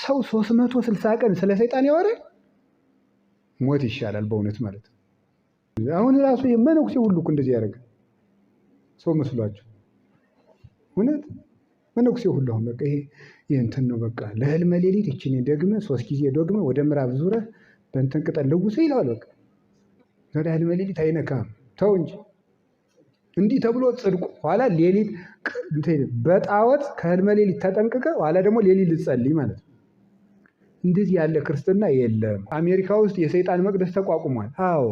ሰው 360 ቀን ስለ ሰይጣን ያወራል። ሞት ይሻላል በእውነት ማለት ነው። አሁን ራሱ የመነኩሴ ሁሉ እኮ እንደዚህ ያደርጋል ሰው መስሏቸው። እውነት መነኩሴ ሁሉ አሁን በቃ ይሄ እንትን ነው በቃ ለህልመ ሌሊት እቺን ደግመ 3 ጊዜ ደግመ ወደ ምዕራብ ዙረህ በእንትን ቅጠል ልውሰ ይላል። በቃ ወደ ህልመ ሌሊት አይነካም ተው እንጂ እንዲህ ተብሎ ጽድቁ ኋላ ሌሊት በጣዖት ከህልመ ሌሊት ተጠንቅቀ ኋላ ደግሞ ሌሊት ልጸልይ ማለት ነው። እንደዚህ ያለ ክርስትና የለም። አሜሪካ ውስጥ የሰይጣን መቅደስ ተቋቁሟል። አዎ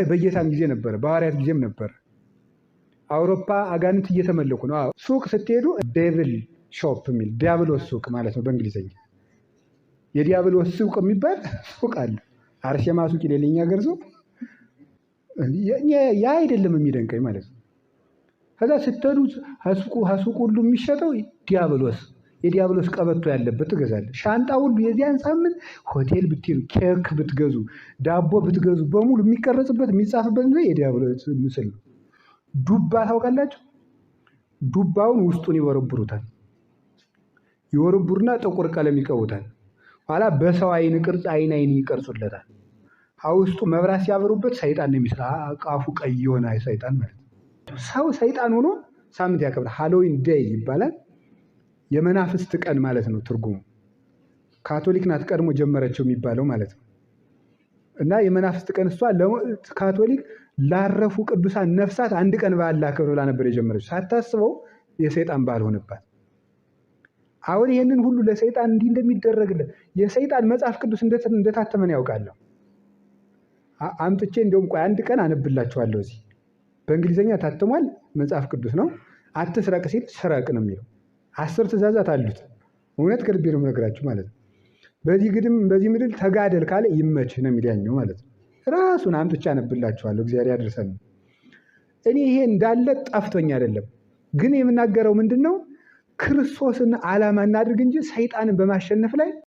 በጌታም ጊዜ ነበረ፣ በሐዋርያት ጊዜም ነበረ። አውሮፓ አጋንንት እየተመለኩ ነው። አዎ ሱቅ ስትሄዱ ዴቪል ሾፕ የሚል ዲያብሎስ ሱቅ ማለት ነው በእንግሊዝኛ። የዲያብሎስ ሱቅ የሚባል ሱቅ አለ። አርሴማ ሱቅ የሌለኛ ገርዞ ያ አይደለም የሚደንቀኝ ማለት ነው። ከዛ ስትሄዱ ሱቁ ሁሉ የሚሸጠው ዲያብሎስ የዲያብሎስ ቀበቶ ያለበት ትገዛለህ። ሻንጣ ሁሉ የዚያን ሳምንት ሆቴል ብትሄዱ ኬክ ብትገዙ ዳቦ ብትገዙ በሙሉ የሚቀረጽበት የሚጻፍበት ነው የዲያብሎስ ምስል ነው። ዱባ ታውቃላችሁ? ዱባውን ውስጡን ይወረብሩታል። ይወረብሩና ጥቁር ቀለም ይቀቡታል። ኋላ በሰው አይን ቅርጽ አይን ይቀርጹለታል። ውስጡ መብራት ሲያበሩበት ሰይጣን ነው የሚመስለው። አቃፉ ቀይ የሆነ ሰይጣን ማለት ነው። ሰው ሰይጣን ሆኖ ሳምንት ያከብራል። ሃሎዊን ዴይ ይባላል። የመናፍስት ቀን ማለት ነው ትርጉሙ። ካቶሊክ ናት ቀድሞ ጀመረችው የሚባለው ማለት ነው። እና የመናፍስት ቀን እሷ ካቶሊክ ላረፉ ቅዱሳን ነፍሳት አንድ ቀን በዓል ላክብር ብላ ነበር የጀመረችው። ሳታስበው የሰይጣን በዓል ሆነባት። አሁን ይህንን ሁሉ ለሰይጣን እንዲህ እንደሚደረግለት የሰይጣን መጽሐፍ ቅዱስ እንደታተመን ያውቃለሁ። አምጥቼ እንደውም ቆይ አንድ ቀን አነብላችኋለሁ። እዚህ በእንግሊዝኛ ታትሟል። መጽሐፍ ቅዱስ ነው። አትስረቅ ሲል ስረቅ ነው የሚለው። 10 ትእዛዛት አሉት። እውነት ከልቤ ነው የምነግራችሁ ማለት ነው። በዚህ ምድር ተጋደል ካለ ይመችህ ነው የሚለኛው ማለት ነው። ራሱን አምጥቼ አነብላችኋለሁ። እግዚአብሔር ያድርሰን። እኔ ይሄ እንዳለ ጠፍቶኝ አይደለም፣ ግን የምናገረው ምንድነው ክርስቶስን ዓላማ እናድርግ እንጂ ሰይጣንን በማሸነፍ ላይ